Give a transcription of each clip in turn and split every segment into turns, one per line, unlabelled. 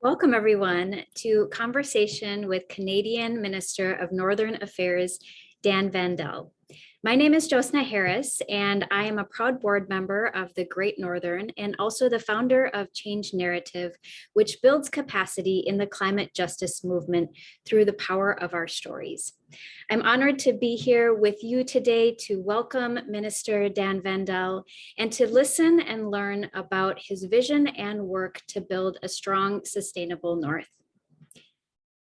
Welcome, everyone, to Conversation with Canadian Minister of Northern Affairs, Dan Vandal. My name is Jothsna Harris, and I am a proud board member of the Great Northern and also the founder of Change Narrative, which builds capacity in the climate justice movement through the power of our stories. I'm honored to be here with you today to welcome Minister Dan Vandal and to listen and learn about his vision and work to build a strong, sustainable North.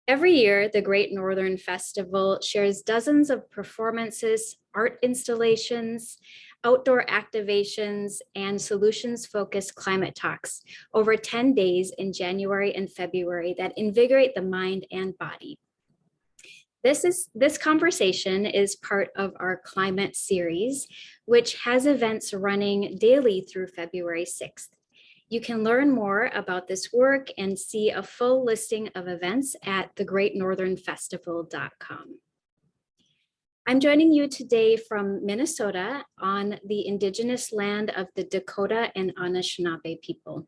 Every year, the Great Northern Festival shares dozens of performances, art installations, outdoor activations, and solutions-focused climate talks over 10 days in January and February that invigorate the mind and body. This conversation is part of our climate series, which has events running daily through February 6th. You can learn more about this work and see a full listing of events at thegreatnorthernfestival.com. I'm joining you today from Minnesota on the indigenous land of the Dakota and Anishinaabe people.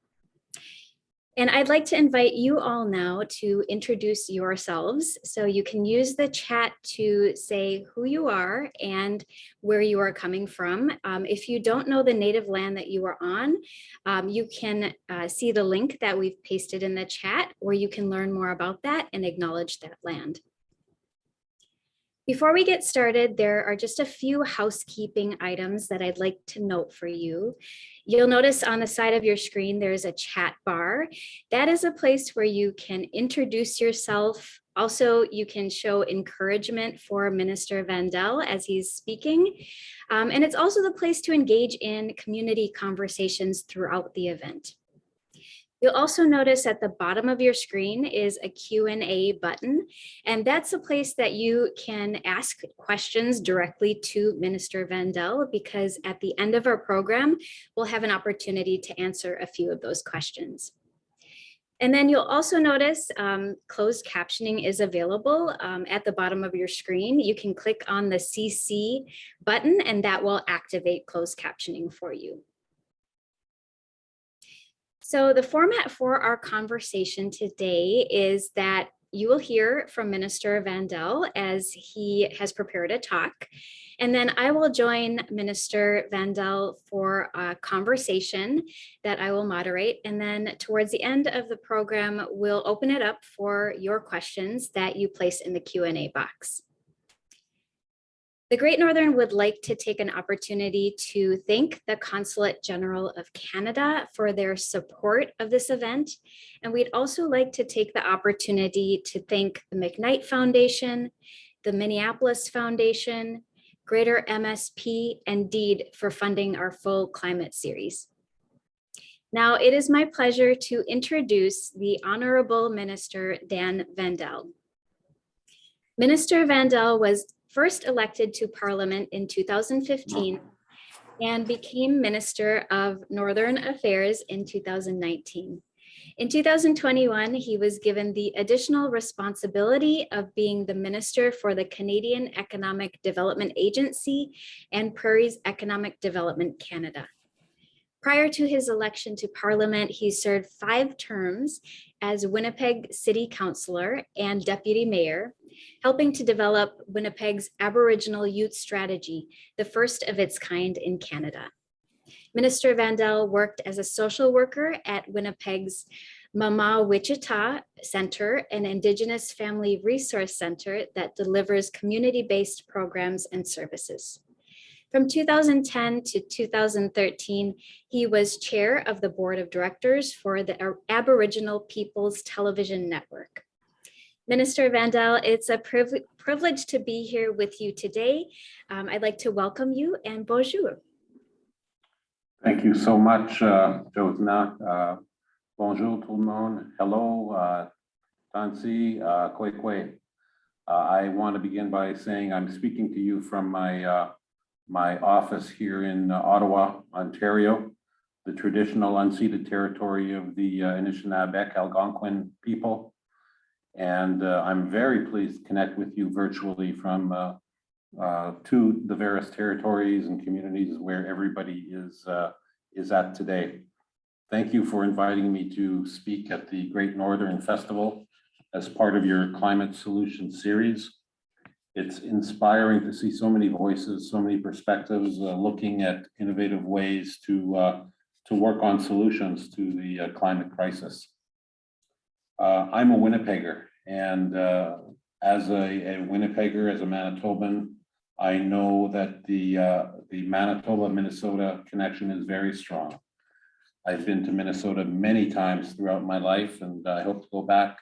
And I'd like to invite you all now to introduce yourselves. So you can use the chat to say who you are and where you are coming from. If you don't know the native land that you are on, you can see the link that we've pasted in the chat, where you can learn more about that and acknowledge that land. Before we get started, there are just a few housekeeping items that I'd like to note for you. You'll notice on the side of your screen, there's a chat bar. That is a place where you can introduce yourself. Also, you can show encouragement for Minister Vandal as he's speaking. And it's also the place to engage in community conversations throughout the event. You'll also notice at the bottom of your screen is a Q&A button, and that's a place that you can ask questions directly to Minister Vandal, because at the end of our program, we'll have an opportunity to answer a few of those questions. And then you'll also notice closed captioning is available at the bottom of your screen. You can click on the CC button, and that will activate closed captioning for you. So the format for our conversation today is that you will hear from Minister Vandal as he has prepared a talk. And then I will join Minister Vandal for a conversation that I will moderate. And then towards the end of the program, we'll open it up for your questions that you place in the Q&A box. The Great Northern would like to take an opportunity to thank the Consulate General of Canada for their support of this event. And we'd also like to take the opportunity to thank the McKnight Foundation, the Minneapolis Foundation, Greater MSP, and DEED for funding our full climate series. Now, it is my pleasure to introduce the Honorable Minister Dan Vandal. Minister Vandal was first elected to Parliament in 2015 and became Minister of Northern Affairs in 2019. In 2021, he was given the additional responsibility of being the Minister for the Canadian Economic Development Agency and Prairies Economic Development Canada. Prior to his election to Parliament, he served 5 terms as Winnipeg City Councillor and Deputy Mayor, helping to develop Winnipeg's Aboriginal Youth Strategy, the first of its kind in Canada. Minister Vandal worked as a social worker at Winnipeg's Mama Wichita Center, an Indigenous Family Resource Center that delivers community-based programs and services. From 2010 to 2013, he was chair of the board of directors for the Aboriginal Peoples Television Network. Minister Vandal, it's a privilege to be here with you today. I'd like to welcome you and bonjour.
Thank you so much, Jothsna. Bonjour tout le monde. Hello, Tansi, Kwe Kwe. I want to begin by saying I'm speaking to you from my office here in Ottawa, Ontario, the traditional unceded territory of the Anishinaabe Algonquin people. And I'm very pleased to connect with you virtually from to the various territories and communities where everybody is at today. Thank you for inviting me to speak at the Great Northern Festival as part of your Climate Solutions series. It's inspiring to see so many voices, so many perspectives, looking at innovative ways to work on solutions to the climate crisis. I'm a Winnipegger, and as a Winnipegger, as a Manitoban, I know that the Manitoba-Minnesota connection is very strong. I've been to Minnesota many times throughout my life, and I hope to go back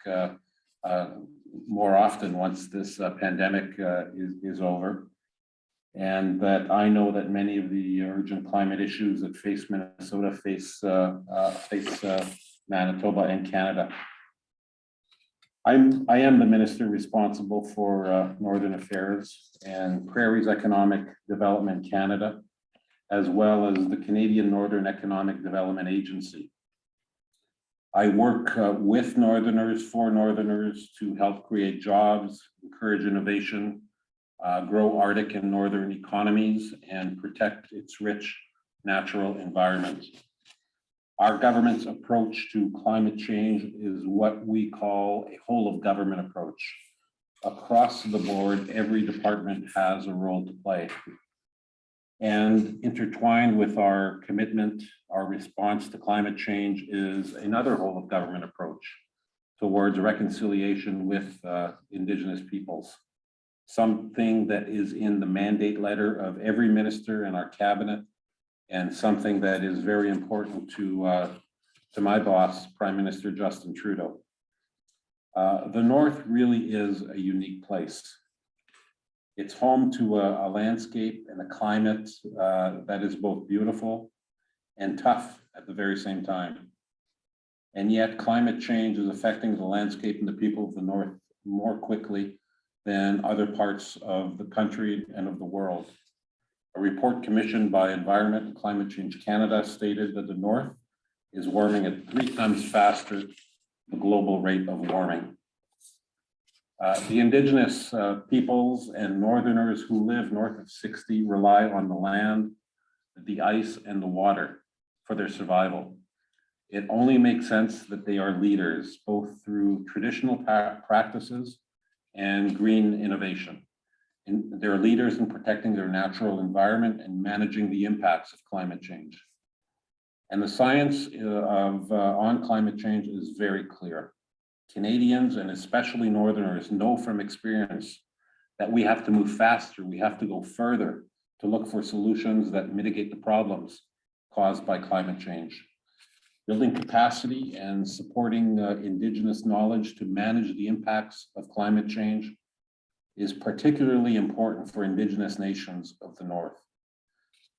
more often once this pandemic is over. And that I know that many of the urgent climate issues that face Minnesota face Manitoba and Canada. I am the minister responsible for Northern Affairs and Prairies Economic Development Canada, as well as the Canadian Northern Economic Development Agency. I work with Northerners, for Northerners, to help create jobs, encourage innovation, grow Arctic and Northern economies, and protect its rich natural environment. Our government's approach to climate change is what we call a whole of government approach. Across the board, every department has a role to play. And intertwined with our commitment, our response to climate change is another whole of government approach towards reconciliation with Indigenous peoples. Something that is in the mandate letter of every minister in our cabinet, and something that is very important to my boss, Prime Minister Justin Trudeau. The North really is a unique place. It's home to a landscape and a climate that is both beautiful and tough at the very same time. And yet climate change is affecting the landscape and the people of the North more quickly than other parts of the country and of the world. A report commissioned by Environment and Climate Change Canada stated that the North is warming at 3 times faster than the global rate of warming. The Indigenous peoples and Northerners who live north of 60 rely on the land, the ice, and the water for their survival. It only makes sense that they are leaders, both through traditional practices and green innovation. And they're leaders in protecting their natural environment and managing the impacts of climate change. And the science on climate change is very clear. Canadians, and especially Northerners, know from experience that we have to move faster, we have to go further to look for solutions that mitigate the problems caused by climate change. Building capacity and supporting Indigenous knowledge to manage the impacts of climate change is particularly important for Indigenous nations of the North.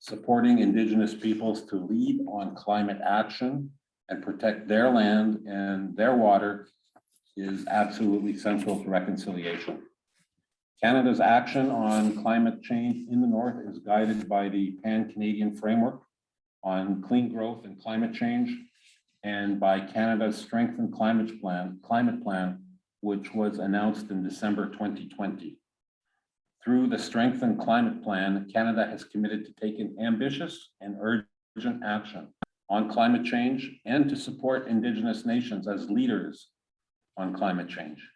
Supporting Indigenous peoples to lead on climate action and protect their land and their water is absolutely central to reconciliation. Canada's action on climate change in the North is guided by the Pan-Canadian Framework on Clean Growth and Climate Change, and by Canada's Strengthened Climate Plan, which was announced in December 2020. Through the Strengthened Climate Plan, Canada has committed to taking ambitious and urgent action on climate change and to support Indigenous nations as leaders on climate change.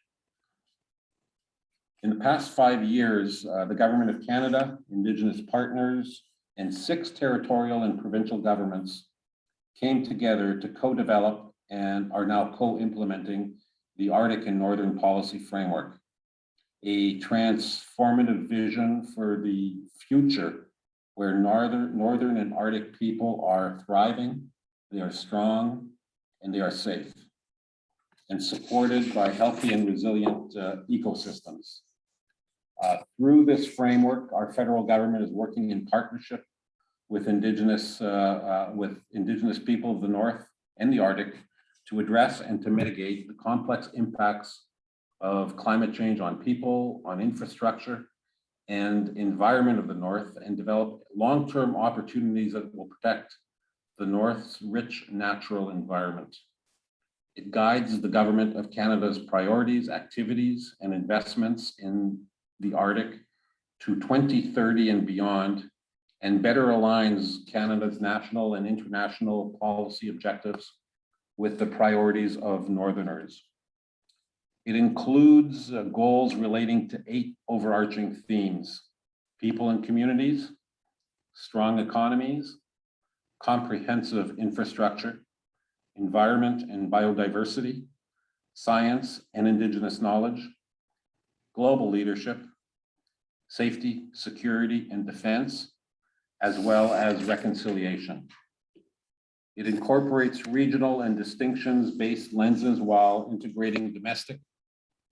In the past 5 years, the Government of Canada, Indigenous partners, and 6 territorial and provincial governments came together to co-develop and are now co-implementing the Arctic and Northern Policy Framework, a transformative vision for the future where Northern and Arctic people are thriving, they are strong, and they are safe, and supported by healthy and resilient ecosystems. Through this framework, our federal government is working in partnership with Indigenous people of the North and the Arctic to address and to mitigate the complex impacts of climate change on people, on infrastructure, and environment of the North, and develop long-term opportunities that will protect the North's rich natural environment. It guides the Government of Canada's priorities, activities, and investments in the Arctic to 2030 and beyond, and better aligns Canada's national and international policy objectives with the priorities of Northerners. It includes goals relating to 8 overarching themes: people and communities, strong economies, comprehensive infrastructure, environment and biodiversity, science and Indigenous knowledge, global leadership, safety, security, and defense, as well as reconciliation. It incorporates regional and distinctions-based lenses while integrating domestic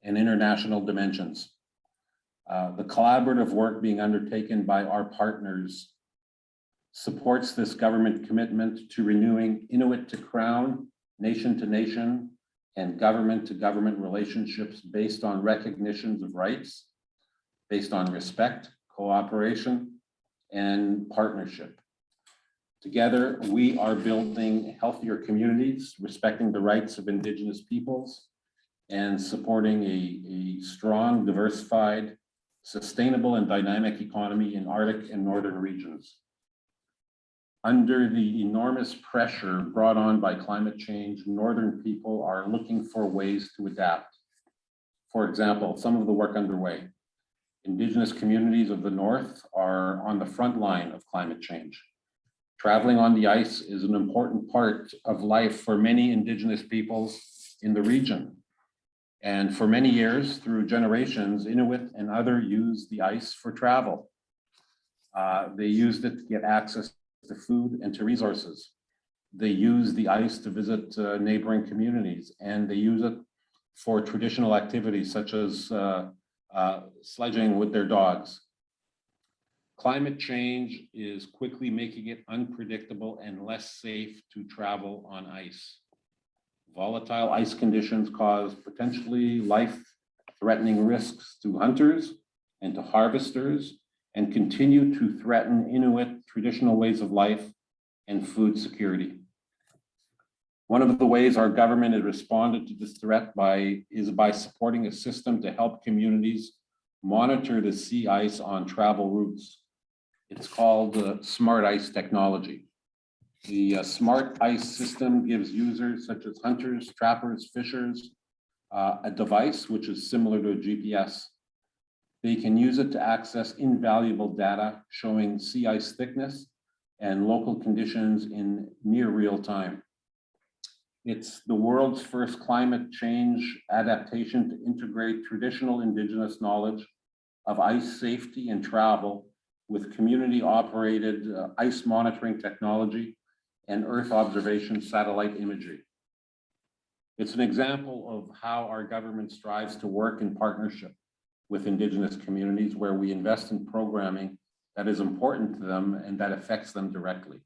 and international dimensions. The collaborative work being undertaken by our partners supports this government commitment to renewing Inuit to Crown, nation to nation, and government to government relationships based on recognitions of rights, based on respect, cooperation, and partnership. Together, we are building healthier communities, respecting the rights of Indigenous peoples, and supporting a strong, diversified, sustainable, and dynamic economy in Arctic and northern regions. Under the enormous pressure brought on by climate change, northern people are looking for ways to adapt. For example, some of the work underway. Indigenous communities of the North are on the front line of climate change. Traveling on the ice is an important part of life for many Indigenous peoples in the region. And for many years, through generations, Inuit and others used the ice for travel. They used it to get access to food and to resources. They use the ice to visit neighboring communities, and they use it for traditional activities such as sledging with their dogs. Climate change is quickly making it unpredictable and less safe to travel on ice. Volatile ice conditions cause potentially life-threatening risks to hunters and to harvesters, and continue to threaten Inuit traditional ways of life and food security. One of the ways our government has responded to this threat is by supporting a system to help communities monitor the sea ice on travel routes. It's called Smart Ice technology. The Smart Ice system gives users such as hunters, trappers, fishers, a device which is similar to a GPS. They can use it to access invaluable data showing sea ice thickness and local conditions in near real time. It's the world's first climate change adaptation to integrate traditional Indigenous knowledge of ice safety and travel with community-operated ice monitoring technology and Earth observation satellite imagery. It's an example of how our government strives to work in partnership with Indigenous communities, where we invest in programming that is important to them and that affects them directly.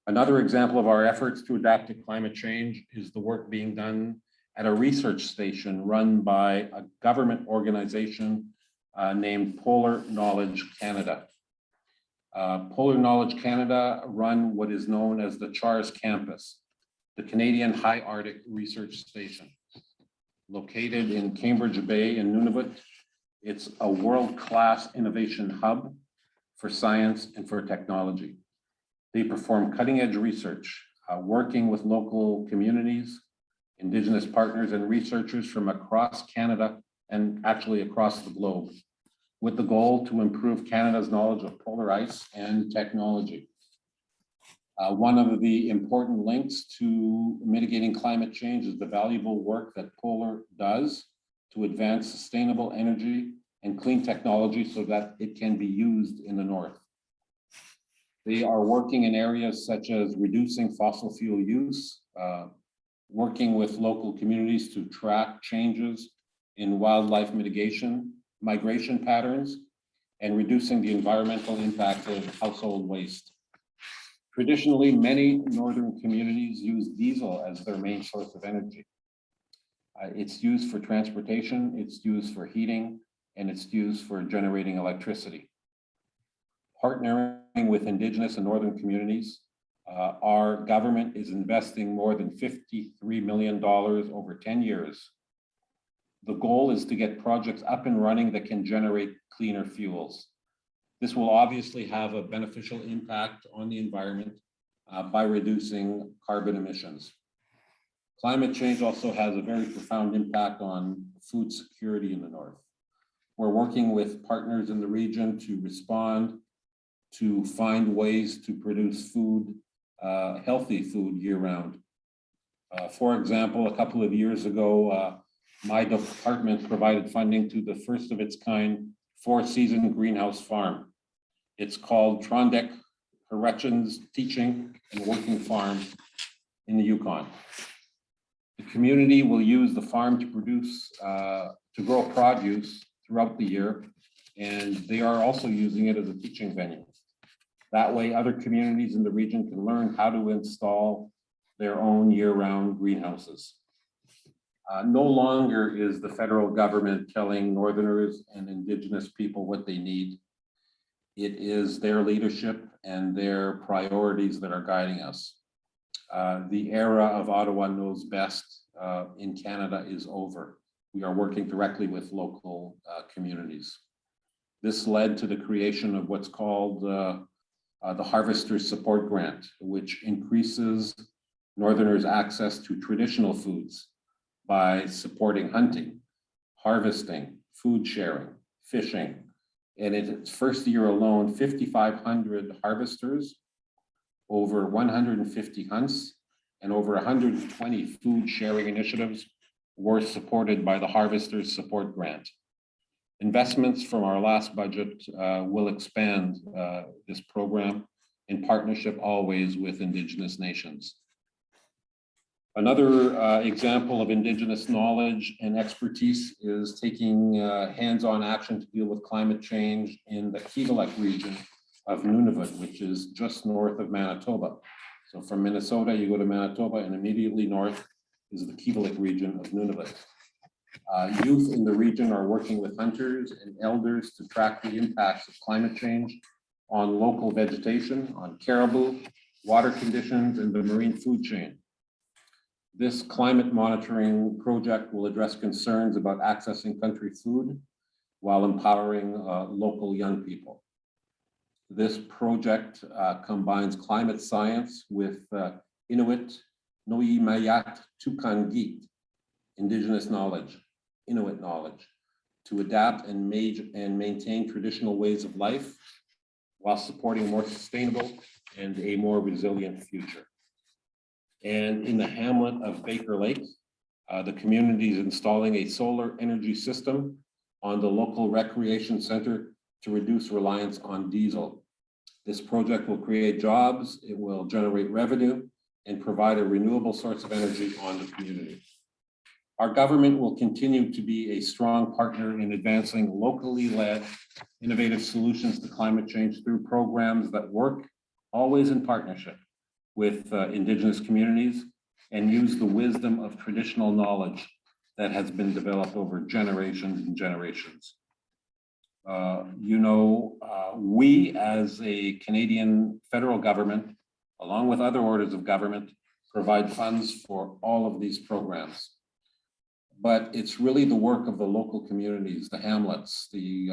Another example of our efforts to adapt to climate change is the work being done at a research station run by a government organization named Polar Knowledge Canada. Polar Knowledge Canada run what is known as the CHARS campus, the Canadian High Arctic Research Station. Located in Cambridge Bay in Nunavut, it's a world-class innovation hub for science and for technology. They perform cutting-edge research, working with local communities, Indigenous partners, and researchers from across Canada and actually across the globe, with the goal to improve Canada's knowledge of polar ice and technology. One of the important links to mitigating climate change is the valuable work that Polar does to advance sustainable energy and clean technology so that it can be used in the North. They are working in areas such as reducing fossil fuel use, working with local communities to track changes in wildlife mitigation, migration patterns, and reducing the environmental impact of household waste. Traditionally, many northern communities use diesel as their main source of energy. It's used for transportation, it's used for heating, and it's used for generating electricity. Partnering with Indigenous and northern communities, our government is investing more than $53 million over 10 years. The goal is to get projects up and running that can generate cleaner fuels. This will obviously have a beneficial impact on the environment by reducing carbon emissions. Climate change also has a very profound impact on food security in the North. We're working with partners in the region to respond, to find ways to produce food, healthy food year-round. For example, a couple of years ago, my department provided funding to the first of its kind 4-season greenhouse farm. It's called Trondek Hurechon's Teaching and Working Farm in the Yukon. The community will use the farm to produce, to grow produce throughout the year, and they are also using it as a teaching venue. That way, other communities in the region can learn how to install their own year-round greenhouses. No longer is the federal government telling Northerners and Indigenous people what they need. It is their leadership and their priorities that are guiding us. The era of Ottawa knows best in Canada is over. We are working directly with local communities. This led to the creation of what's called the Harvesters Support Grant, which increases Northerners' access to traditional foods by supporting hunting, harvesting, food sharing, fishing. And in its first year alone, 5,500 harvesters, over 150 hunts, and over 120 food sharing initiatives were supported by the Harvesters Support Grant. Investments from our last budget will expand this program in partnership always with Indigenous nations. Another example of Indigenous knowledge and expertise is taking hands-on action to deal with climate change in the Kitalek region of Nunavut, which is just north of Manitoba. So from Minnesota, you go to Manitoba, and immediately north is the Kitalek region of Nunavut. Youth in the region are working with hunters and elders to track the impacts of climate change on local vegetation, on caribou, water conditions, and the marine food chain. This climate monitoring project will address concerns about accessing country food while empowering local young people. This project combines climate science with Inuit, Noyimayat Tukangit, Indigenous knowledge, Inuit knowledge, to adapt and maintain traditional ways of life while supporting more sustainable and a more resilient future. And in the hamlet of Baker Lake, the community is installing a solar energy system on the local recreation center to reduce reliance on diesel. This project will create jobs, it will generate revenue, and provide a renewable source of energy on the community. Our government will continue to be a strong partner in advancing locally led innovative solutions to climate change through programs that work always in partnership with Indigenous communities and use the wisdom of traditional knowledge that has been developed over generations and generations. We as a Canadian federal government, along with other orders of government, provide funds for all of these programs. But it's really the work of the local communities, the hamlets, the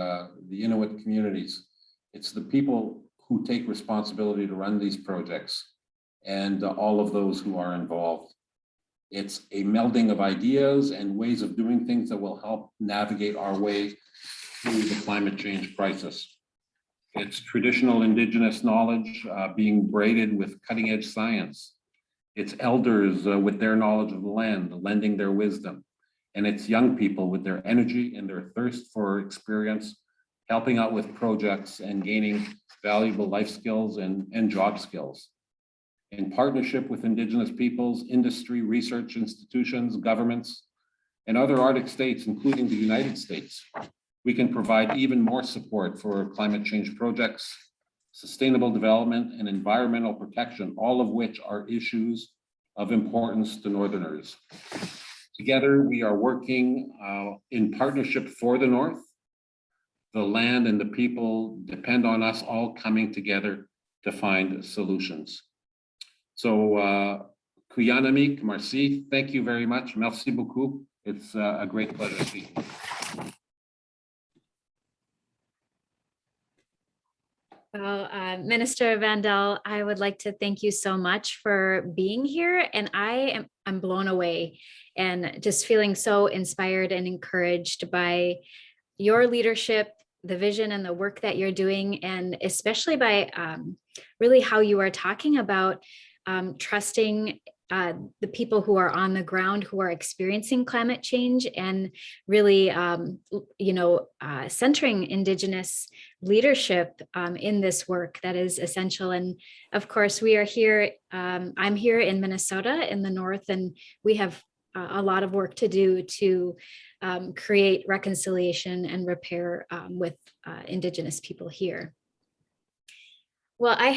Inuit communities. It's the people who take responsibility to run these projects and all of those who are involved. It's a melding of ideas and ways of doing things that will help navigate our way through the climate change crisis. It's traditional Indigenous knowledge being braided with cutting edge science. It's elders with their knowledge of the land, lending their wisdom. And it's young people with their energy and their thirst for experience, helping out with projects and gaining valuable life skills and job skills. In partnership with Indigenous peoples, industry, research institutions, governments, and other Arctic states, including the United States, we can provide even more support for climate change projects, sustainable development, and environmental protection, all of which are issues of importance to Northerners. Together, we are working in partnership for the North. The land and the people depend on us all coming together to find solutions. So, Kuyanamik, Marcy, thank you very much. Merci beaucoup. It's a great pleasure speaking.
Well, Minister Vandal, I would like to thank you so much for being here. And I'm blown away and just feeling so inspired and encouraged by your leadership, the vision and the work that you're doing, and especially by really how you are talking about trusting the people who are on the ground who are experiencing climate change, and really, centering Indigenous leadership in this work that is essential. And of course, we are here. I'm here in Minnesota in the north, and we have a lot of work to do to create reconciliation and repair with Indigenous people here. Well, I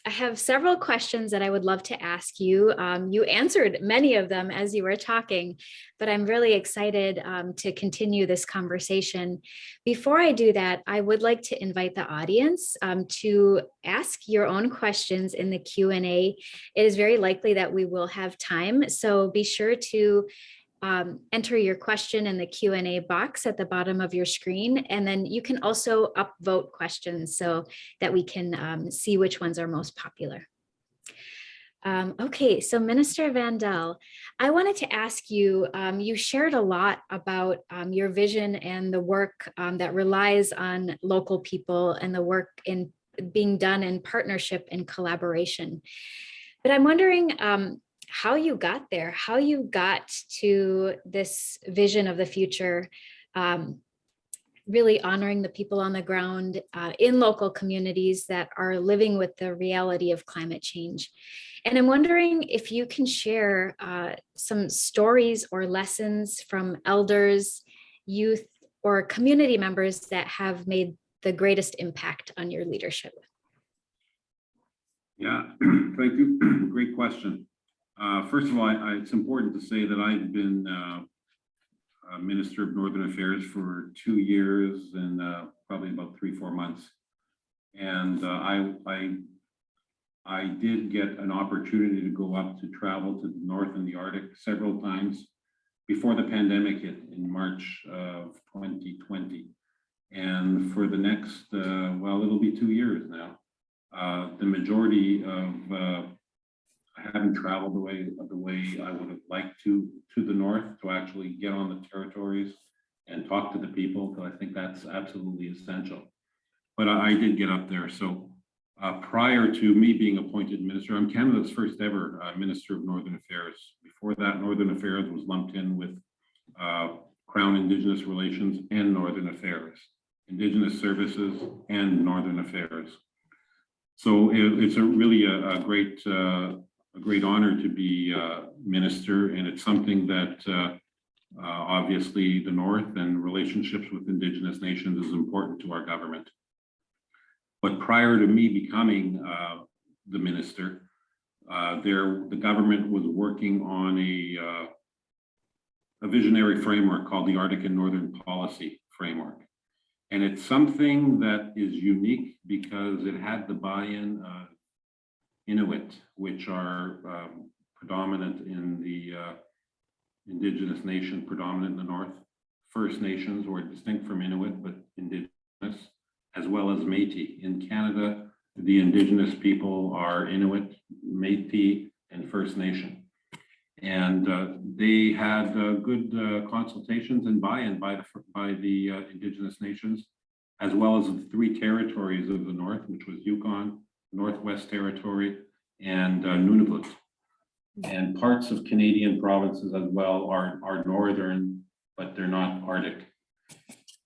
have several questions that I would love to ask you. You answered many of them as you were talking, but I'm really excited to continue this conversation. Before I do that, I would like to invite the audience to ask your own questions in the Q&A. It is very likely that we will have time, so be sure to enter your question in the Q&A box at the bottom of your screen. And then you can also upvote questions so that we can see which ones are most popular. Okay, so Minister Vandal, I wanted to ask you, you shared a lot about your vision and the work that relies on local people and the work in being done in partnership and collaboration. But I'm wondering, how you got there, how you got to this vision of the future, really honoring the people on the ground in local communities that are living with the reality of climate change. And I'm wondering if you can share some stories or lessons from elders, youth, or community members that have made the greatest impact on your leadership.
Yeah, thank you. Great question. First of all, it's important to say that I've been Minister of Northern Affairs for 2 years and probably about 3-4 months. And I did get an opportunity to go up to travel to the north and the Arctic several times before the pandemic hit in March of 2020. And for the next, well, it'll be 2 years now. The majority of I haven't traveled the way I would have liked to the north to actually get on the territories and talk to the people, because I think that's absolutely essential. But I did get up there. So prior to me being appointed minister, I'm Canada's first ever Minister of Northern Affairs. Before that, Northern Affairs was lumped in with Crown Indigenous Relations and Northern Affairs, Indigenous Services and Northern Affairs. So it's really a great honor to be minister, and it's something that obviously the North and relationships with Indigenous nations is important to our government. But prior to me becoming the minister, the government was working on a visionary framework called the Arctic and Northern Policy Framework. And it's something that is unique because it had the buy-in of Inuit, which are predominant in the Indigenous nation, predominant in the North, First Nations, who are distinct from Inuit, but Indigenous, as well as Métis. In Canada, the Indigenous people are Inuit, Métis, and First Nation. And they had good consultations and buy-in by the Indigenous nations, as well as the 3 territories of the North, which was Yukon, Northwest Territory, and Nunavut. And parts of Canadian provinces as well are northern, but they're not Arctic.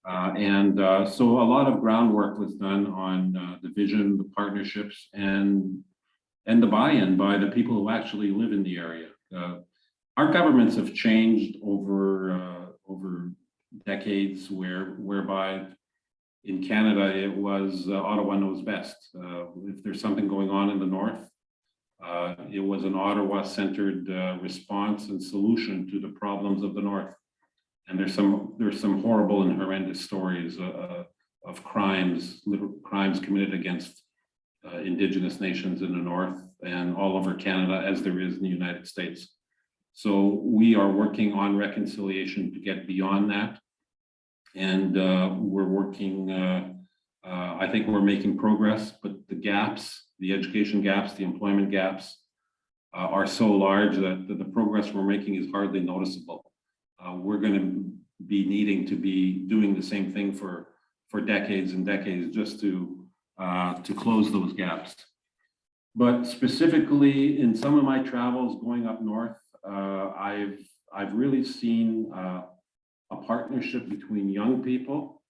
So a lot of groundwork was done on the vision, the partnerships, and the buy-in by the people who actually live in the area. Our governments have changed over decades, whereby in Canada it was Ottawa knows best. If there's something going on in the North, it was an Ottawa-centered response and solution to the problems of the North. And there's some horrible and horrendous stories of crimes committed against Indigenous nations in the North and all over Canada, as there is in the United States. So we are working on reconciliation to get beyond that. And we're working I think we're making progress, but the gaps, the education gaps, the employment gaps are so large that the progress we're making is hardly noticeable. We're going to be needing to be doing the same thing for decades and decades just to close those gaps. But specifically in some of my travels going up north, I've really seen a partnership between young people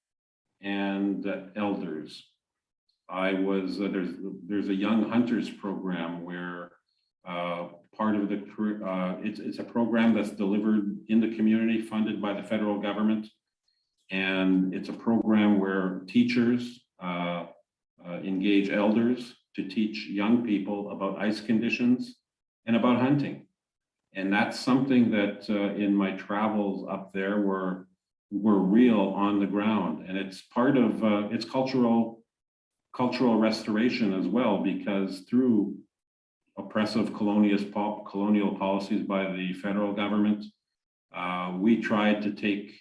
and elders. There's a young hunters program where part of the it's a program that's delivered in the community, funded by the federal government, and it's a program where teachers engage elders to teach young people about ice conditions and about hunting. And that's something that in my travels up there were real on the ground, and it's part of it's cultural restoration as well, because through oppressive colonial policies by the federal government, we tried to take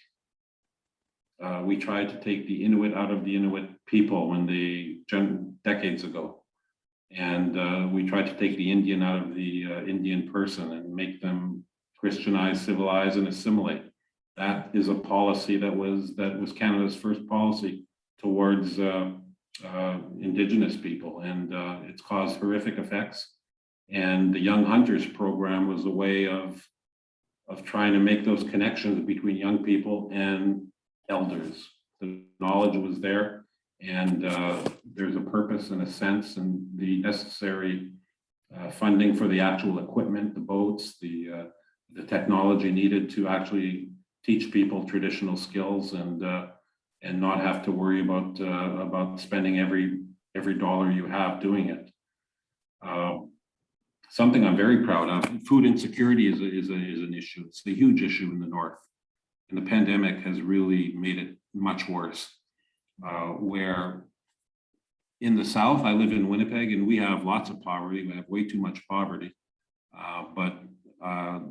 the Inuit out of the Inuit people decades ago. And we tried to take the Indian out of the Indian person and make them Christianize, civilize, and assimilate. That is a policy that was Canada's first policy towards Indigenous people, and it's caused horrific effects. And the Young Hunters program was a way of trying to make those connections between young people and elders. The knowledge was there, and there's a purpose and a sense, and the necessary funding for the actual equipment, the boats, the technology needed to actually teach people traditional skills and not have to worry about spending every dollar you have doing it. Something I'm very proud of. Food insecurity is an issue. It's a huge issue in the north, and the pandemic has really made it much worse. Where in the south, I live in Winnipeg, and we have lots of poverty. We have way too much poverty, but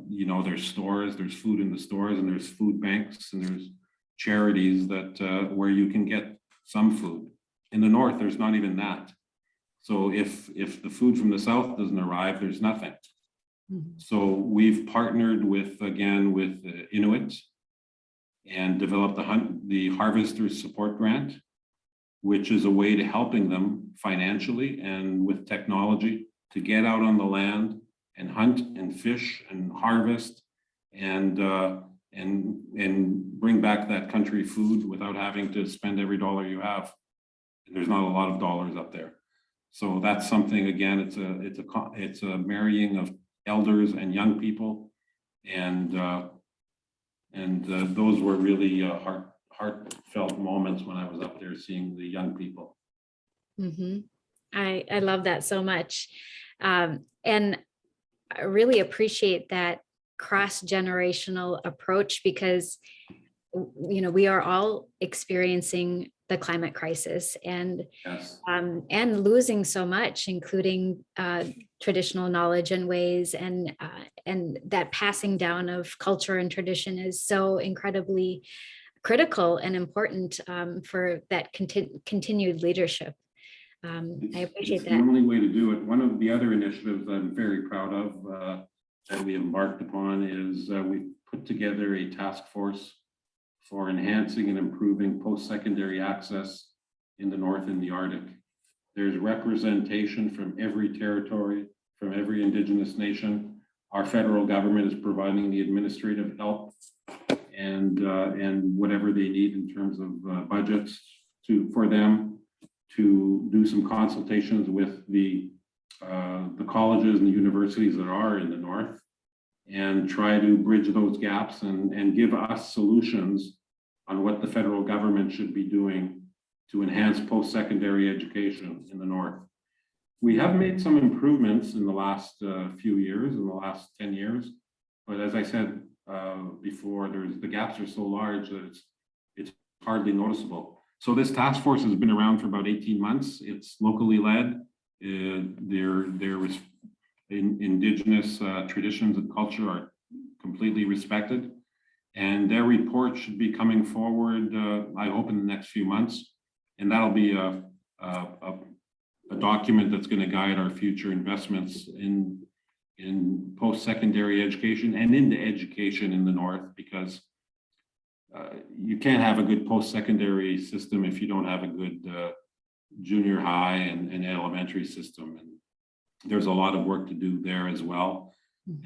you know, there's stores, there's food in the stores, and there's food banks, and there's charities that where you can get some food. In the north, there's not even that. So if the food from the south doesn't arrive, there's nothing. Mm-hmm. So we've partnered with Inuit and developed the Harvesters Support Grant, which is a way to helping them financially and with technology to get out on the land and hunt and fish and harvest and bring back that country food without having to spend every dollar you have. And there's not a lot of dollars up there. So that's something, again, it's a marrying of elders and young people, and those were really heartfelt moments when I was up there seeing the young people.
Mm-hmm. I love that so much, and I really appreciate that cross-generational approach, because you know, we are all experiencing the climate crisis and
yes.
And losing so much, including traditional knowledge and ways, and that passing down of culture and tradition is so incredibly critical and important for that continued leadership. I appreciate that.
It's the only way to do it. One of the other initiatives I'm very proud of that we embarked upon is we put together a task force for enhancing and improving post-secondary access in the North and the Arctic. There's representation from every territory, from every Indigenous nation. Our federal government is providing the administrative help and whatever they need in terms of budgets for them to do some consultations with the colleges and the universities that are in the North, and try to bridge those gaps and give us solutions on what the federal government should be doing to enhance post-secondary education in the North. We have made some improvements in the last few years, in the last 10 years, but as I said before, the gaps are so large that it's hardly noticeable. So this task force has been around for about 18 months. It's locally led. There is Indigenous traditions and culture are completely respected, and their report should be coming forward, I hope, in the next few months. And that'll be a document that's going to guide our future investments in post-secondary education and into education in the North, because you can't have a good post-secondary system if you don't have a good junior high and elementary system. And there's a lot of work to do there as well.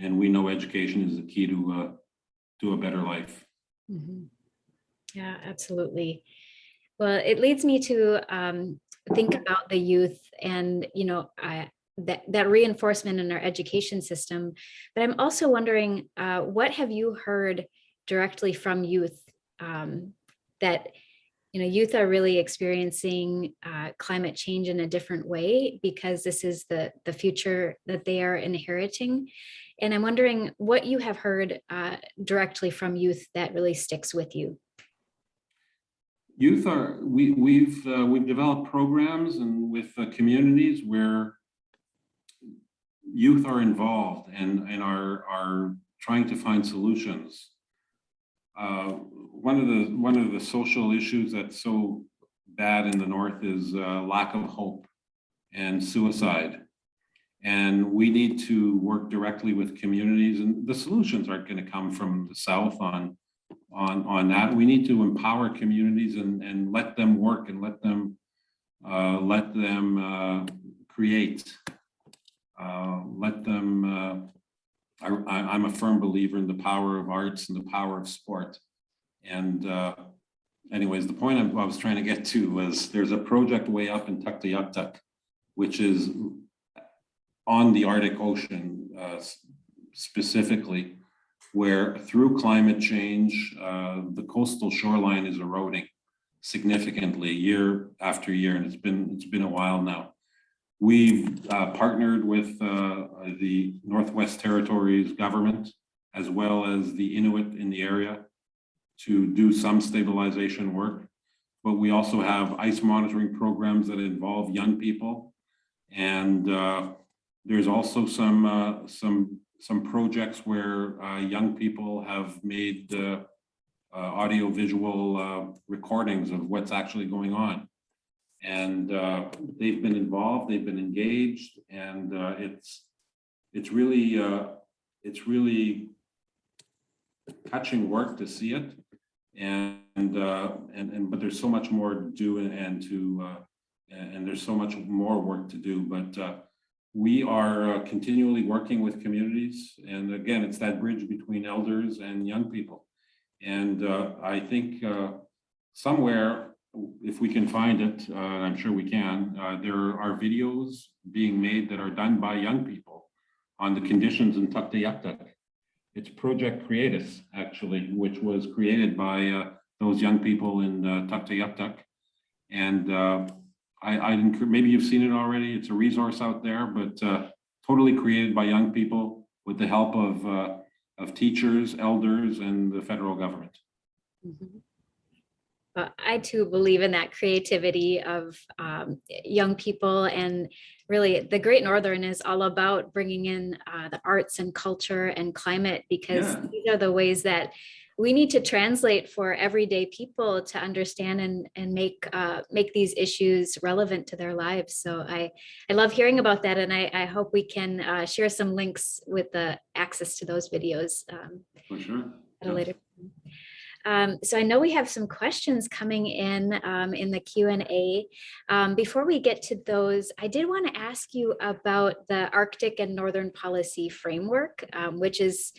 And we know education is the key to a better life.
Mm-hmm. Yeah, absolutely. Well, it leads me to think about the youth and, that reinforcement in our education system. But I'm also wondering, what have you heard directly from youth that, youth are really experiencing climate change in a different way because this is the future that they are inheriting. And I'm wondering what you have heard directly from youth that really sticks with you.
Youth are, we've developed programs and with communities where youth are involved and are trying to find solutions. One of the social issues that's so bad in the North is lack of hope and suicide. And we need to work directly with communities, and the solutions aren't going to come from the South on that. We need to empower communities and let them work and let them create. I'm a firm believer in the power of arts and the power of sport. And anyways, the point I was trying to get to was there's a project way up in Tuktoyaktuk, which is on the Arctic Ocean specifically, where through climate change, the coastal shoreline is eroding significantly year after year, and it's been a while now. We've partnered with the Northwest Territories government, as well as the Inuit in the area, to do some stabilization work. But we also have ice monitoring programs that involve young people, and there's also some projects where young people have made audio-visual recordings of what's actually going on. And they've been involved, they've been engaged, and it's really touching work to see it. But there's so much more to do and there's so much more work to do. But we are continually working with communities, and again, it's that bridge between elders and young people. And I think somewhere, if we can find it, I'm sure we can, there are videos being made that are done by young people on the conditions in Tuktoyaktuk. It's Project Creatus, actually, which was created by those young people in Tuktoyaktuk. And maybe you've seen it already. It's a resource out there, but totally created by young people with the help of teachers, elders, and the federal government.
Mm-hmm. I too believe in that creativity of young people, and really the Great Northern is all about bringing in the arts and culture and climate, because these are the ways that we need to translate for everyday people to understand and make these issues relevant to their lives. So I love hearing about that, and I hope we can share some links with the access to those videos
For sure.
at a later time. So I know we have some questions coming in the Q&A. Before we get to those, I did want to ask you about the Arctic and Northern Policy Framework, which is,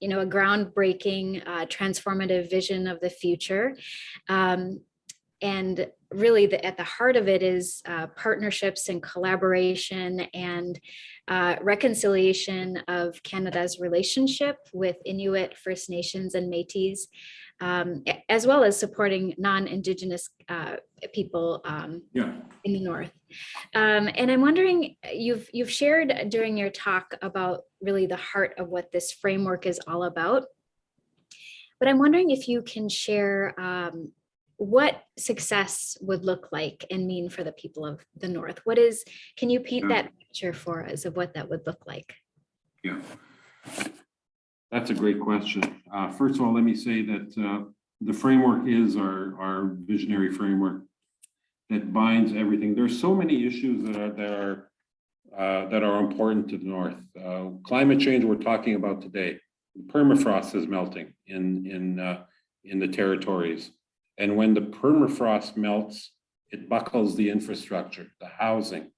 a groundbreaking, transformative vision of the future. And really at the heart of it is partnerships and collaboration and reconciliation of Canada's relationship with Inuit, First Nations, and Métis, as well as supporting non-Indigenous people in the North. And I'm wondering, you've shared during your talk about really the heart of what this framework is all about. But I'm wondering if you can share what success would look like and mean for the people of the North. Can you paint that picture for us of what that would look like?
Yeah, that's a great question. First of all, let me say that the framework is our visionary framework that binds everything. There's so many issues that are important to the North. Climate change we're talking about today. Permafrost is melting in the territories, and when the permafrost melts, it buckles the infrastructure, the housing,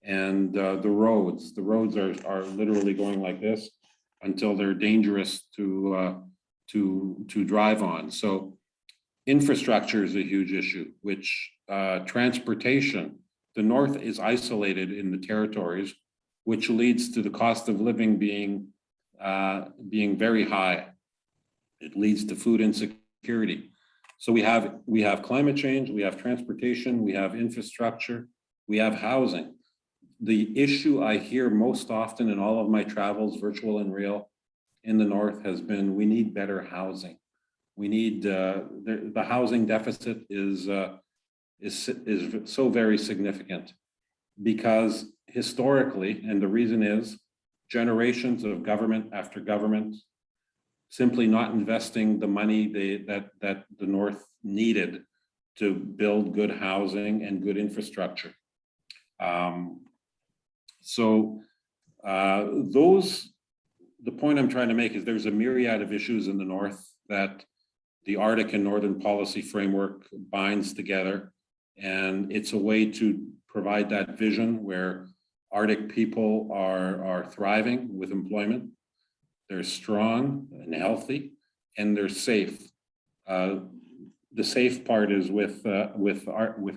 and the roads. The roads are literally going like this until they're dangerous to drive on. So infrastructure is a huge issue, which transportation. The North is isolated in the territories, which leads to the cost of living being very high. It leads to food insecurity. So we have climate change, we have transportation, we have infrastructure, we have housing. The issue I hear most often in all of my travels, virtual and real, in the North has been, we need better housing. We need, the housing deficit is so very significant because historically, and the reason is generations of government after government simply not investing the money that the North needed to build good housing and good infrastructure. The point I'm trying to make is there's a myriad of issues in the North that the Arctic and Northern Policy Framework binds together. And it's a way to provide that vision where Arctic people are thriving with employment. They're strong and healthy, and they're safe. The safe part is with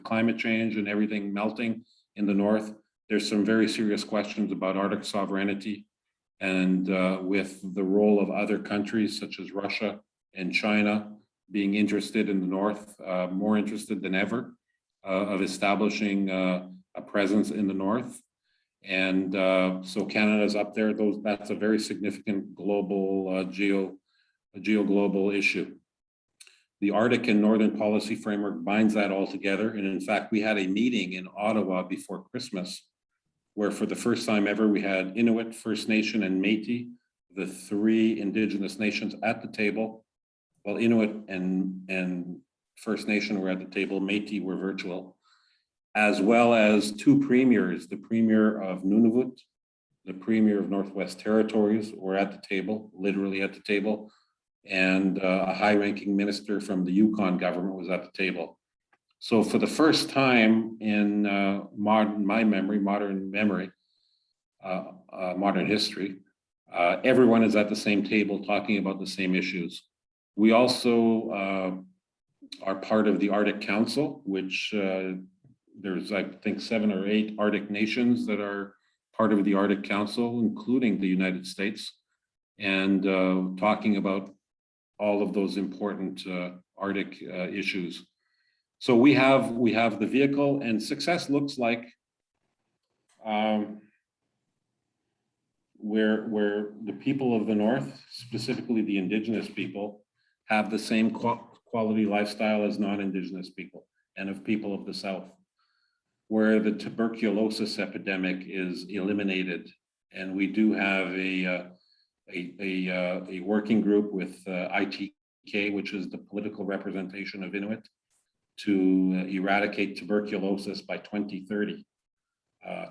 climate change and everything melting in the North. There's some very serious questions about Arctic sovereignty, and with the role of other countries such as Russia and China being interested in the North, more interested than ever, of establishing a presence in the North. And so Canada's up there. That's a very significant global geo-global issue. The Arctic and Northern Policy Framework binds that all together. And in fact, we had a meeting in Ottawa before Christmas, where for the first time ever, we had Inuit, First Nation, and Métis, the three Indigenous nations at the table. Well, Inuit and First Nation were at the table, Métis were virtual, as well as two premiers, the premier of Nunavut, the premier of Northwest Territories were at the table, literally at the table, and a high-ranking minister from the Yukon government was at the table. So for the first time in modern history, everyone is at the same table talking about the same issues. We also are part of the Arctic Council, which there's, I think, 7 or 8 Arctic nations that are part of the Arctic Council, including the United States, and talking about all of those important Arctic issues. So we have the vehicle, and success looks like where the people of the North, specifically the Indigenous people, have the same quality lifestyle as non-Indigenous people and of people of the South, where the tuberculosis epidemic is eliminated. And we do have a working group with ITK, which is the political representation of Inuit, to eradicate tuberculosis by 2030.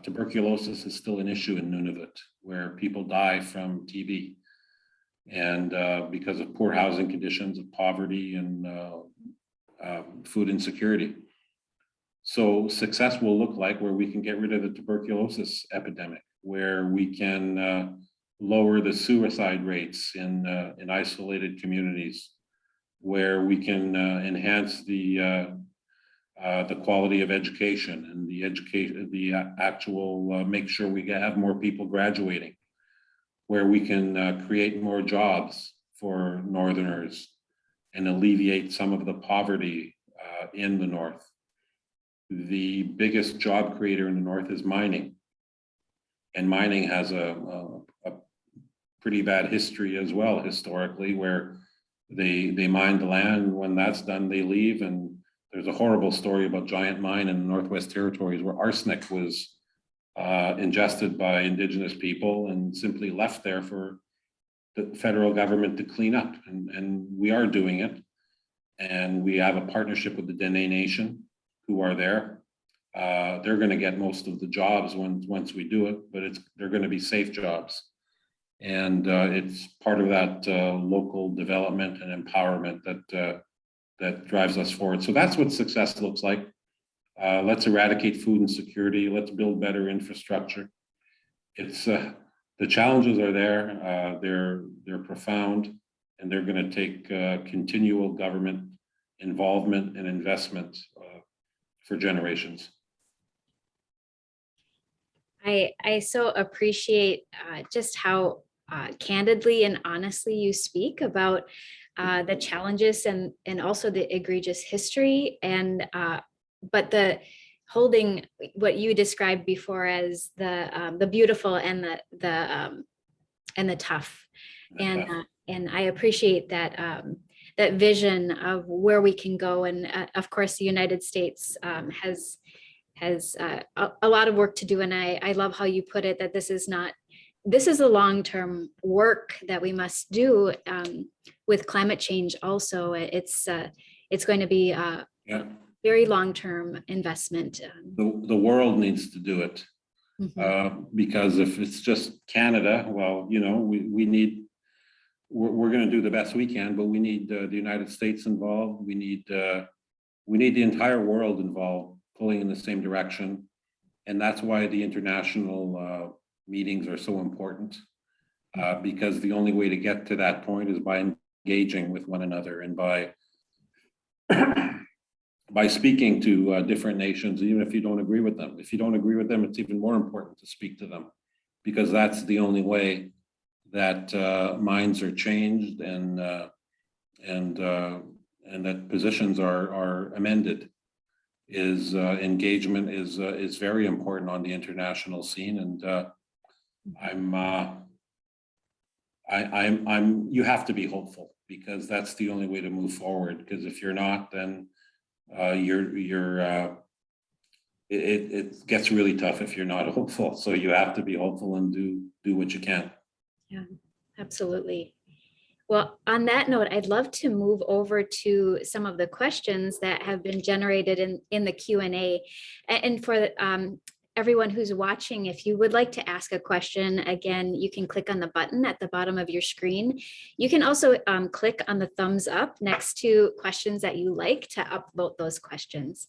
Tuberculosis is still an issue in Nunavut, where people die from TB. And because of poor housing conditions, of poverty, and food insecurity. So success will look like where we can get rid of the tuberculosis epidemic, where we can lower the suicide rates in isolated communities, where we can enhance the quality of education and the actual make sure we have more people graduating, where we can create more jobs for Northerners and alleviate some of the poverty in the North. The biggest job creator in the North is mining. And mining has a pretty bad history as well, historically, where they mine the land. When that's done, they leave. And there's a horrible story about Giant Mine in the Northwest Territories where arsenic was ingested by Indigenous people and simply left there for the federal government to clean up. And we are doing it. And we have a partnership with the Dene Nation, who are there. they're going to get most of the jobs once we do it, but they're going to be safe jobs. And it's part of that local development and empowerment that drives us forward. So that's what success looks like. Let's eradicate food insecurity. Let's build better infrastructure. It's the challenges are there. They're profound, and they're going to take continual government involvement and investment for generations.
I so appreciate just how candidly and honestly you speak about the challenges and also the egregious history, and but the holding what you described before as the beautiful and the tough, and I appreciate that that vision of where we can go, and of course the United States has a lot of work to do, and I love how you put it that this is a long-term work that we must do with climate change. Also, it's going to be a very long-term investment.
The world needs to do it.
Mm-hmm.
Because if it's just Canada, well, we're going to do the best we can, but we need the United States involved. We need the entire world involved, pulling in the same direction. And that's why the international meetings are so important, because the only way to get to that point is by engaging with one another and by by speaking to different nations, even if you don't agree with them. If you don't agree with them, it's even more important to speak to them, because that's the only way that minds are changed and that positions are amended. Is engagement is very important on the international scene, and you have to be hopeful, because that's the only way to move forward. Because if you're not, then it gets really tough if you're not hopeful. So you have to be hopeful and do what you can.
Yeah, absolutely. Well, on that note, I'd love to move over to some of the questions that have been generated in the Q&A. And for everyone who's watching, if you would like to ask a question, again, you can click on the button at the bottom of your screen. You can also click on the thumbs up next to questions that you like to upvote those questions.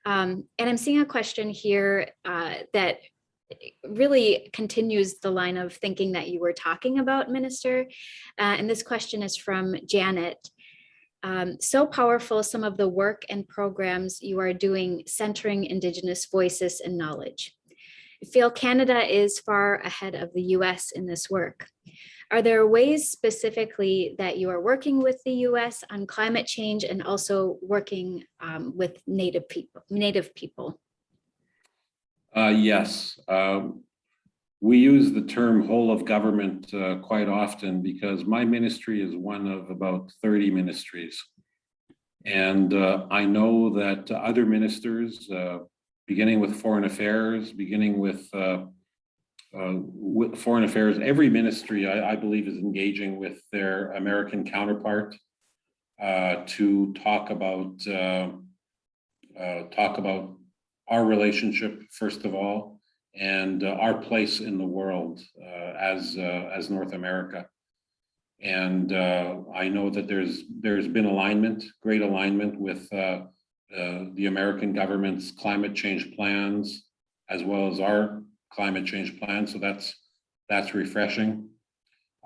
And I'm seeing a question here that really continues the line of thinking that you were talking about, Minister. And this question is from Janet. So powerful, some of the work and programs you are doing centering Indigenous voices and knowledge. I feel Canada is far ahead of the US in this work. Are there ways specifically that you are working with the US on climate change and also working with Native people?
Yes. We use the term whole of government quite often, because my ministry is one of about 30 ministries. And I know that other ministers, beginning with foreign affairs, foreign affairs, every ministry, I believe, is engaging with their American counterpart to talk about our relationship, first of all, and our place in the world as North America. And I know that there's been great alignment with the American government's climate change plans, as well as our climate change plan. So that's refreshing.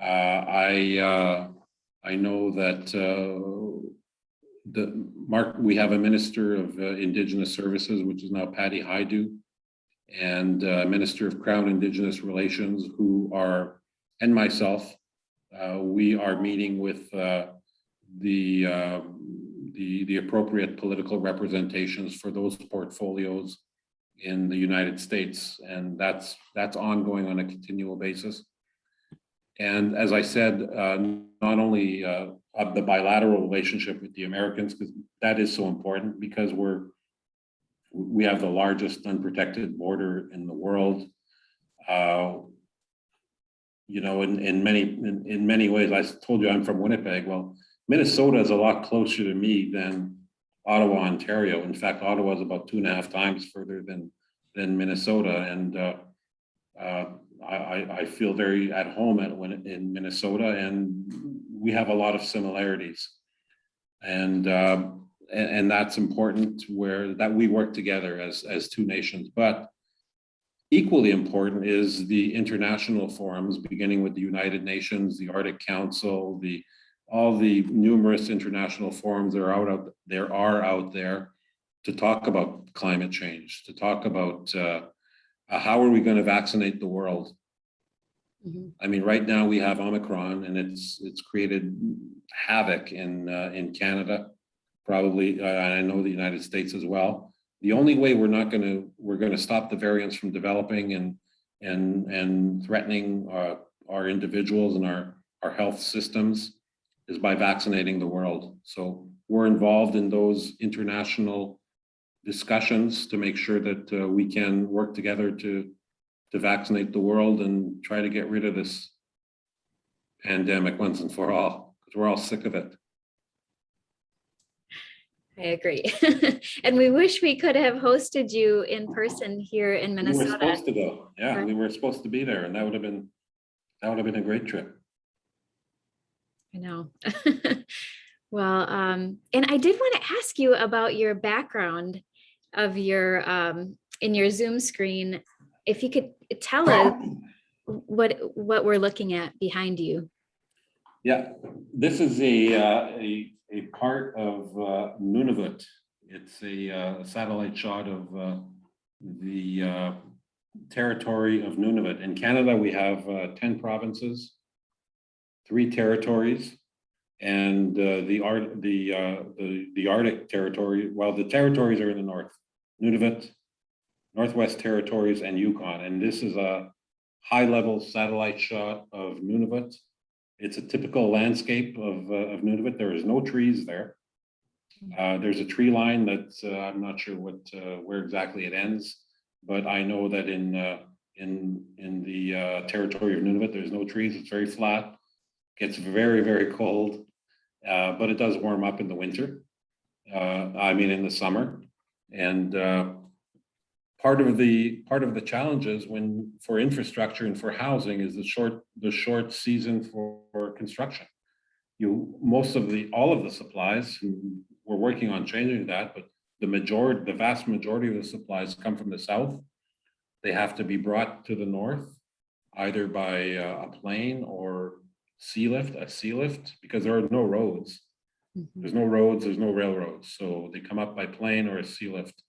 I know that we have a Minister of Indigenous Services, which is now Patty Haidu, and Minister of Crown Indigenous Relations, and myself. We are meeting with the appropriate political representations for those portfolios in the United States, and that's ongoing on a continual basis. And as I said, not only of the bilateral relationship with the Americans, because that is so important, because we have the largest unprotected border in the world. In many ways, I told you I'm from Winnipeg. Well, Minnesota is a lot closer to me than Ottawa, Ontario. In fact, Ottawa is about 2.5 times further than Minnesota, and I feel very at home in Minnesota, and we have a lot of similarities, and that's important that we work together as two nations. But equally important is the international forums, beginning with the United Nations, the Arctic Council, all the numerous international forums that are out there to talk about climate change, to talk about how are we going to vaccinate the world.
Mhm.
I mean, right now we have Omicron, and it's created havoc in Canada, probably, I know the United States as well. The only way we're going to stop the variants from developing and threatening our individuals and our health systems is by vaccinating the world. So we're involved in those international discussions to make sure that we can work together to vaccinate the world and try to get rid of this pandemic once and for all, because we're all sick of it.
I agree. And we wish we could have hosted you in person here in
We were
Minnesota.
supposed to go. Yeah,
Right.
we were supposed to be there, and that would have been a great trip.
I know. Well, and I did want to ask you about your background of your in your Zoom screen. If you could tell us what we're looking at behind you.
Yeah, this is a part of Nunavut. It's a satellite shot of the territory of Nunavut. In Canada, we have 10 provinces, 3 territories, and the Arctic territory. Well, the territories are in the north: Nunavut, Northwest Territories, and Yukon. And this is a high-level satellite shot of Nunavut. It's a typical landscape of Nunavut. There is no trees there. There's a tree line that I'm not sure where exactly it ends, but I know that in the territory of Nunavut, there's no trees. It's very flat. Gets very, very cold, but it does warm up in the winter. I mean, in the summer, and part of the challenges for infrastructure and for housing is the short season for construction. All of the supplies, we're working on changing that, but the vast majority of the supplies come from the south. They have to be brought to the north, either by a plane or a sea lift, because there are no roads.
Mhm.
There's no roads, there's no railroads. So they come up by plane or a sea lift.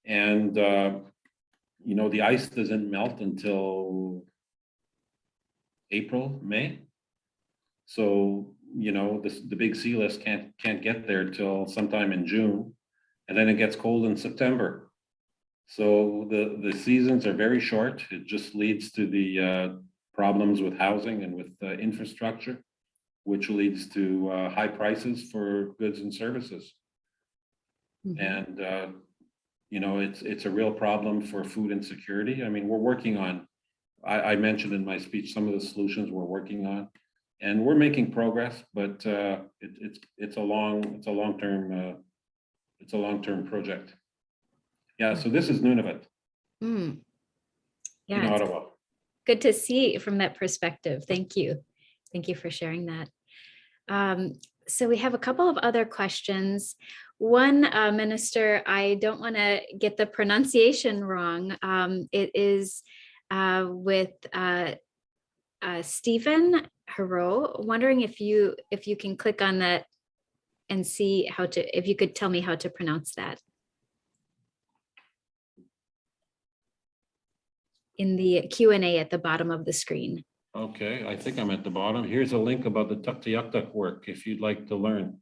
And, the ice doesn't melt until April, May. So, the big sea lifts can't get there till sometime in June, and then it gets cold in September. So the seasons are very short. It just leads to the problems with housing and with infrastructure, which leads to high prices for goods and services.
Mhm.
And it's a real problem for food insecurity. I mean, we're working on. I mentioned in my speech some of the solutions we're working on, and we're making progress. But it's a long term project. Yeah. So this is Nunavut
Mm.
in
Yeah, it's
Ottawa.
good to see from that perspective. Thank you. Thank you for sharing that. So we have a couple of other questions. One, Minister, I don't want to get the pronunciation wrong. It is with Stephen Hero. Wondering if you can click on that and see if you could tell me how to pronounce that. In the Q&A at the bottom of the screen.
Okay, I think I'm at the bottom. Here's a link about the Tuktoyaktuk work if you'd like to learn.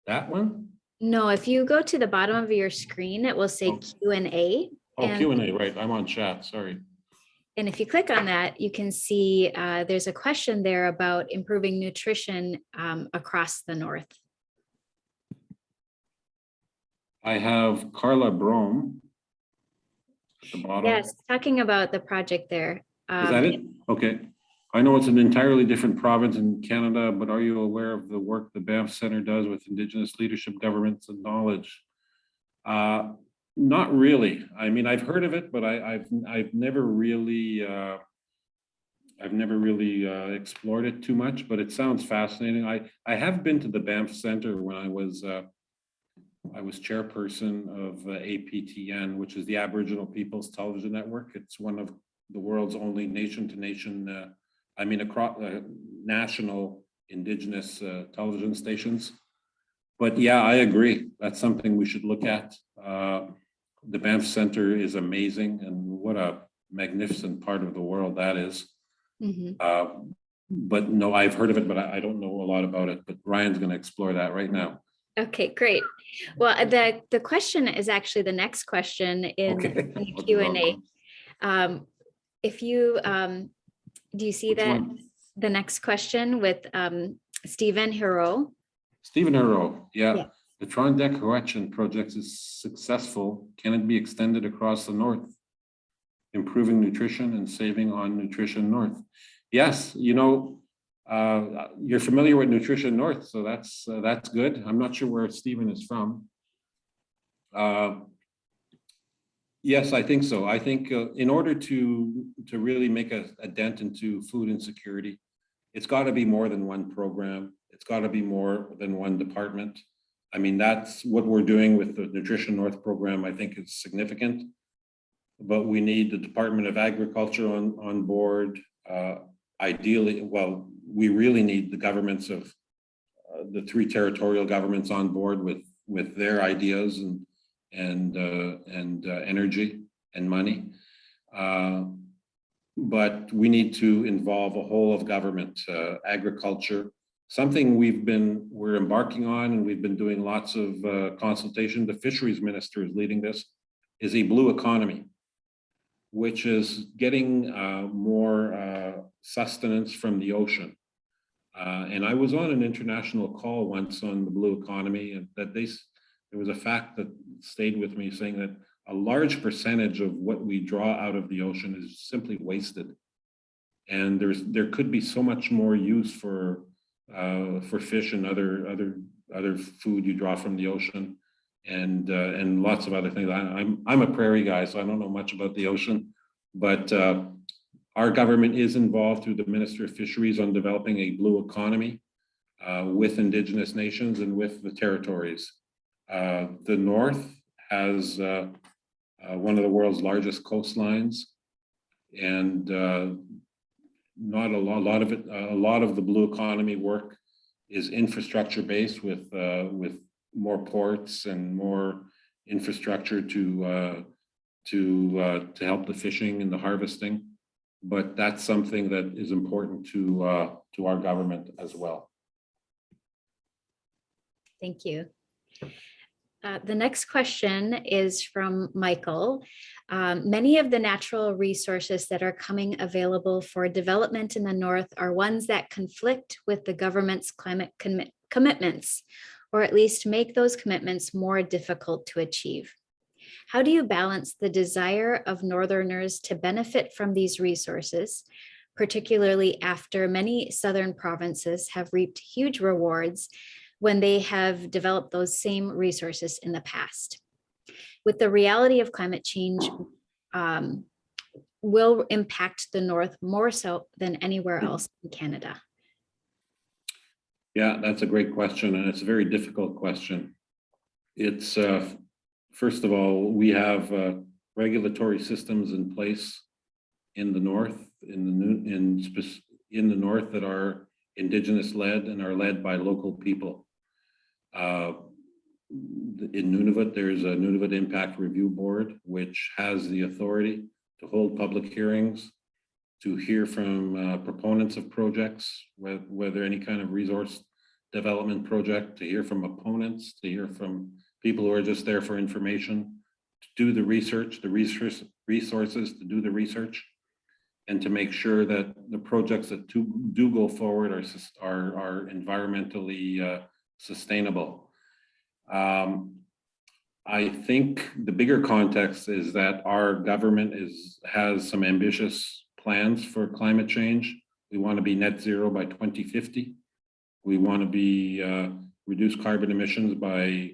That one?
No, if you go to the bottom of your screen, it will say Q&A.
Oh, Q&A, right. I'm on chat, sorry.
And if you click on that, you can see there's a question there about improving nutrition across the north.
I have Carla Brome at the bottom.
Yes, talking about the project there.
Is that it? Okay. I know it's an entirely different province in Canada, but are you aware of the work the Banff Center does with Indigenous leadership, governments, and knowledge? Not really. I mean, I've heard of it, but I've never really explored it too much. But it sounds fascinating. I have been to the Banff Center when I was chairperson of APTN, which is the Aboriginal People's Television Network. It's one of the world's only nation-to-nation, across national Indigenous television stations. But yeah, I agree. That's something we should look at. The Banff Center is amazing, and what a magnificent part of the world that is.
Mm-hmm.
But no, I've heard of it, but I don't know a lot about it. But Ryan's going to explore that right now.
Okay, great. Well, the question is actually the next question in the Q&A. If you do you see
Which
that
one?
the next question with Stephen Hero?
Stephen Earl, yeah.
Yeah.
The Tron-Deck correction project is successful. Can it be extended across the north, improving nutrition and saving on Nutrition North? Yes, you're familiar with Nutrition North, so that's good. I'm not sure where Stephen is from. Yes, I think so. I think in order to really make a dent into food insecurity, it's got to be more than one program. It's got to be more than one department. I mean, that's what we're doing with the Nutrition North program. I think it's significant, but we need the Department of Agriculture on board. Ideally, well, we really need the governments of the 3 territorial governments on board with their ideas and energy and money. But we need to involve a whole of government, agriculture, something we're embarking on, and we've been doing lots of consultation. The fisheries minister is leading this, is a blue economy, which is getting more sustenance from the ocean. And I was on an international call once on the blue economy, and that there was a fact that stayed with me, saying that a large percentage of what we draw out of the ocean is simply wasted. And there could be so much more use for fish and other food you draw from the ocean, and lots of other things. I'm a prairie guy, so I don't know much about the ocean, but our government is involved through the Minister of Fisheries on developing a blue economy with Indigenous nations and with the territories. The North has one of the world's largest coastlines, and not a lot of it. A lot of the blue economy work is infrastructure based, with more ports and more infrastructure to help the fishing and the harvesting. But that's something that is important to our government as well.
Thank you. The next question is from Michael. Many of the natural resources that are coming available for development in the North are ones that conflict with the government's climate commitments, or at least make those commitments more difficult to achieve. How do you balance the desire of Northerners to benefit from these resources, particularly after many Southern provinces have reaped huge rewards when they have developed those same resources in the past, with the reality of climate change will impact the North more so than anywhere else in Canada?
Yeah, that's a great question, and it's a very difficult question. It's first of all, we have regulatory systems in place in the North, in the North, that are Indigenous led and are led by local people. In Nunavut, there's a Nunavut Impact Review Board, which has the authority to hold public hearings, to hear from proponents of projects, whether any kind of resource development project, to hear from opponents, to hear from people who are just there for information, to do the research, resources to do the research, and to make sure that the projects that do go forward are environmentally sustainable. I think the bigger context is that our government has some ambitious plans for climate change, We want to be net zero by 2050. We want to be reduce carbon emissions by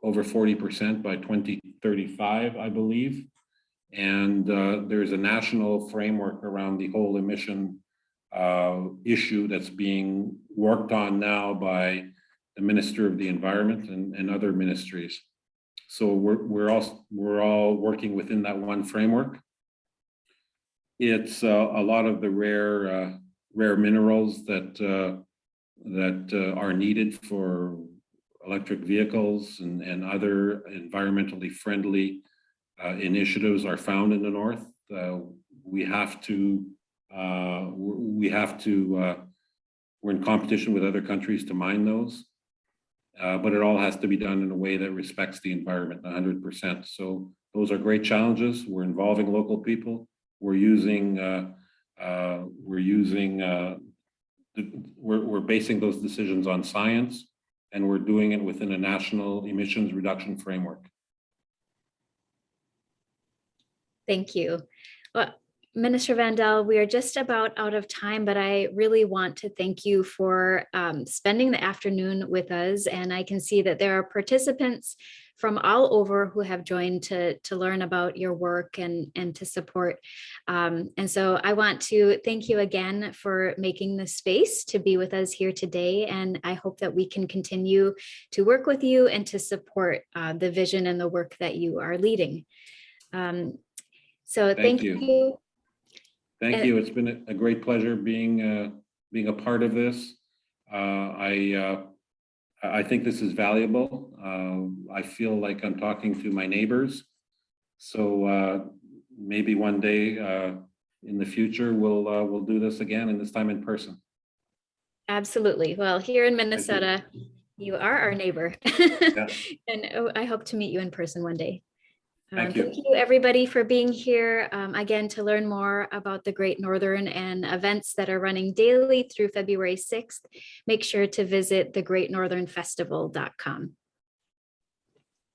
over 40% by 2035, I believe. And there's a national framework around the whole emission issue that's being worked on now by the Minister of the Environment and other ministries. So we're all working within that one framework. It's a lot of the rare minerals that are needed for electric vehicles and other environmentally friendly initiatives are found in the north. We're in competition with other countries to mine those, but it all has to be done in a way that respects the environment 100%. So those are great challenges. We're involving local people. We're basing those decisions on science, and we're doing it within a national emissions reduction framework.
Thank you. Well, Minister Vandal, we are just about out of time, but I really want to thank you for spending the afternoon with us. And I can see that there are participants from all over who have joined to learn about your work and to support. And so I want to thank you again for making the space to be with us here today. And I hope that we can continue to work with you and to support the vision and the work that you are leading. So thank you.
Thank you. It's been a great pleasure being a part of this. I think this is valuable. I feel like I'm talking to my neighbors. So maybe one day in the future we'll do this again, and this time in person.
Absolutely. Well, here in Minnesota, you are our neighbor,
Yeah.
and I hope to meet you in person one day.
Thank you.
Thank you, everybody, for being here. Again, to learn more about the Great Northern and events that are running daily through February 6th, make sure to visit thegreatnorthernfestival.com.